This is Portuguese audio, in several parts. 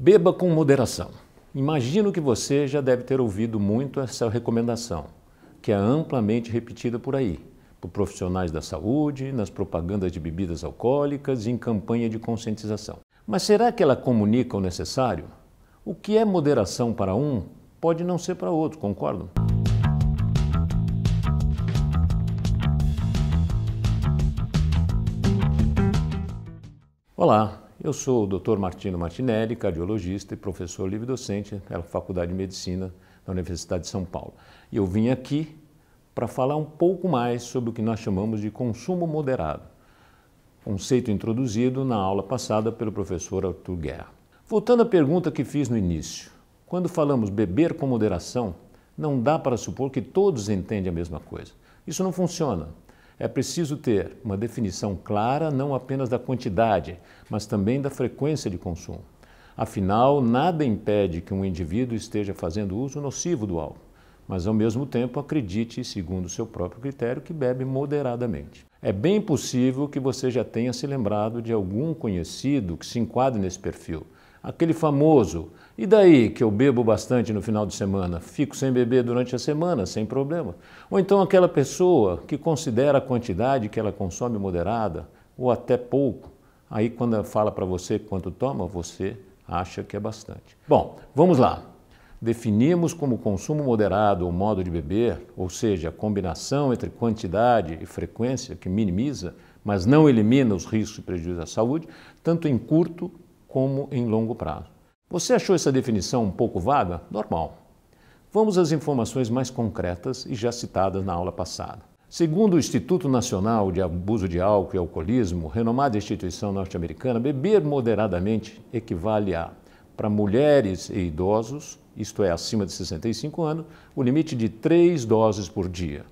Beba com moderação. Imagino que você já deve ter ouvido muito essa recomendação, que é amplamente repetida por aí, por profissionais da saúde, nas propagandas de bebidas alcoólicas e em campanha de conscientização. Mas será que ela comunica o necessário? O que é moderação para um pode não ser para outro, concordam? Olá, eu sou o Dr. Martino Martinelli, cardiologista e professor livre-docente pela Faculdade de Medicina da Universidade de São Paulo. E eu vim aqui para falar um pouco mais sobre o que nós chamamos de consumo moderado, conceito introduzido na aula passada pelo professor Arthur Guerra. Voltando à pergunta que fiz no início, quando falamos beber com moderação, não dá para supor que todos entendem a mesma coisa. Isso não funciona. É preciso ter uma definição clara não apenas da quantidade, mas também da frequência de consumo. Afinal, nada impede que um indivíduo esteja fazendo uso nocivo do álcool, mas ao mesmo tempo acredite, segundo o seu próprio critério, que bebe moderadamente. É bem possível que você já tenha se lembrado de algum conhecido que se enquadre nesse perfil. Aquele famoso, e daí que eu bebo bastante no final de semana, fico sem beber durante a semana, sem problema. Ou então aquela pessoa que considera a quantidade que ela consome moderada, ou até pouco, aí quando ela fala para você quanto toma, você acha que é bastante. Bom, vamos lá. Definimos como consumo moderado ou modo de beber, ou seja, a combinação entre quantidade e frequência que minimiza, mas não elimina os riscos e prejuízos à saúde, tanto em curto como em longo prazo. Você achou essa definição um pouco vaga? Normal. Vamos às informações mais concretas e já citadas na aula passada. Segundo o Instituto Nacional de Abuso de Álcool e Alcoolismo, renomada instituição norte-americana, beber moderadamente equivale a, para mulheres e idosos, isto é, acima de 65 anos, o limite de 3 doses por dia.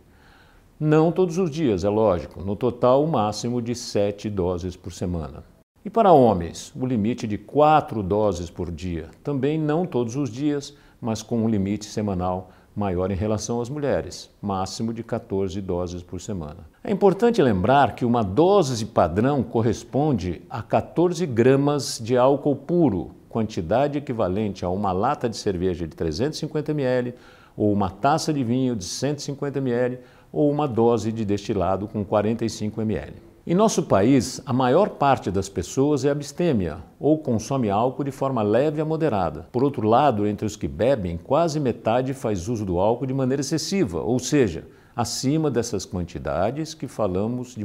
Não todos os dias, é lógico, no total o máximo de 7 doses por semana. E para homens, o limite de 4 doses por dia, também não todos os dias, mas com um limite semanal maior em relação às mulheres, máximo de 14 doses por semana. É importante lembrar que uma dose padrão corresponde a 14 gramas de álcool puro, quantidade equivalente a uma lata de cerveja de 350 ml, ou uma taça de vinho de 150 ml, ou uma dose de destilado com 45 ml. Em nosso país, a maior parte das pessoas é abstêmia ou consome álcool de forma leve a moderada. Por outro lado, entre os que bebem, quase metade faz uso do álcool de maneira excessiva, ou seja, acima dessas quantidades que falamos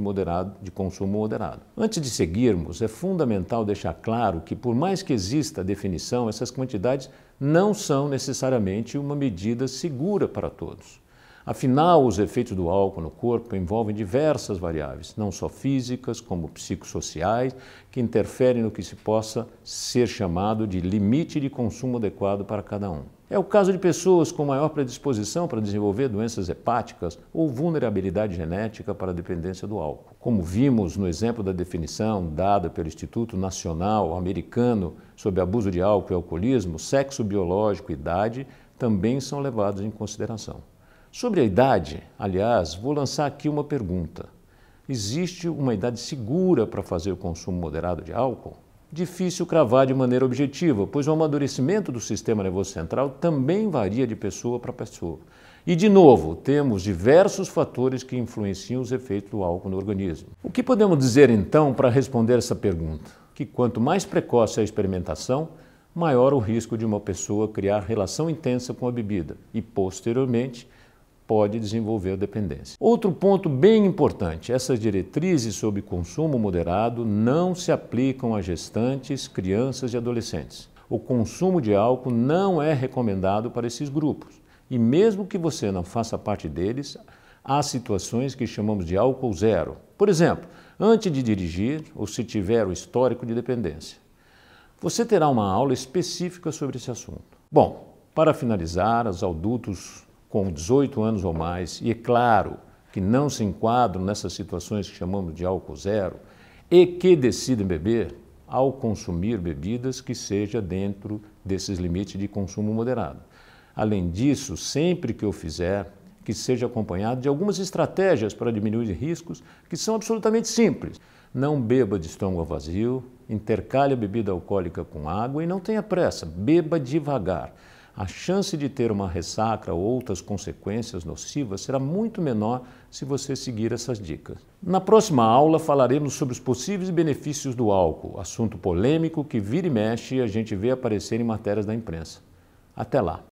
de consumo moderado. Antes de seguirmos, é fundamental deixar claro que, por mais que exista a definição, essas quantidades não são necessariamente uma medida segura para todos. Afinal, os efeitos do álcool no corpo envolvem diversas variáveis, não só físicas, como psicossociais, que interferem no que se possa ser chamado de limite de consumo adequado para cada um. É o caso de pessoas com maior predisposição para desenvolver doenças hepáticas ou vulnerabilidade genética para a dependência do álcool. Como vimos no exemplo da definição dada pelo Instituto Nacional Americano sobre Abuso de Álcool e Alcoolismo, sexo biológico e idade também são levados em consideração. Sobre a idade, aliás, vou lançar aqui uma pergunta. Existe uma idade segura para fazer o consumo moderado de álcool? Difícil cravar de maneira objetiva, pois o amadurecimento do sistema nervoso central também varia de pessoa para pessoa. E, de novo, temos diversos fatores que influenciam os efeitos do álcool no organismo. O que podemos dizer, então, para responder essa pergunta? Que quanto mais precoce a experimentação, maior o risco de uma pessoa criar relação intensa com a bebida e, posteriormente, pode desenvolver dependência. Outro ponto bem importante, essas diretrizes sobre consumo moderado não se aplicam a gestantes, crianças e adolescentes. O consumo de álcool não é recomendado para esses grupos. E mesmo que você não faça parte deles, há situações que chamamos de álcool zero. Por exemplo, antes de dirigir ou se tiver o histórico de dependência. Você terá uma aula específica sobre esse assunto. Bom, para finalizar, os adultos com 18 anos ou mais, e é claro que não se enquadram nessas situações que chamamos de álcool zero, e que decidem beber, ao consumir bebidas que seja dentro desses limites de consumo moderado. Além disso, sempre que eu fizer, que seja acompanhado de algumas estratégias para diminuir riscos que são absolutamente simples. Não beba de estômago vazio, intercale a bebida alcoólica com água e não tenha pressa, beba devagar. A chance de ter uma ressaca ou outras consequências nocivas será muito menor se você seguir essas dicas. Na próxima aula falaremos sobre os possíveis benefícios do álcool, assunto polêmico que vira e mexe a gente vê aparecer em matérias da imprensa. Até lá!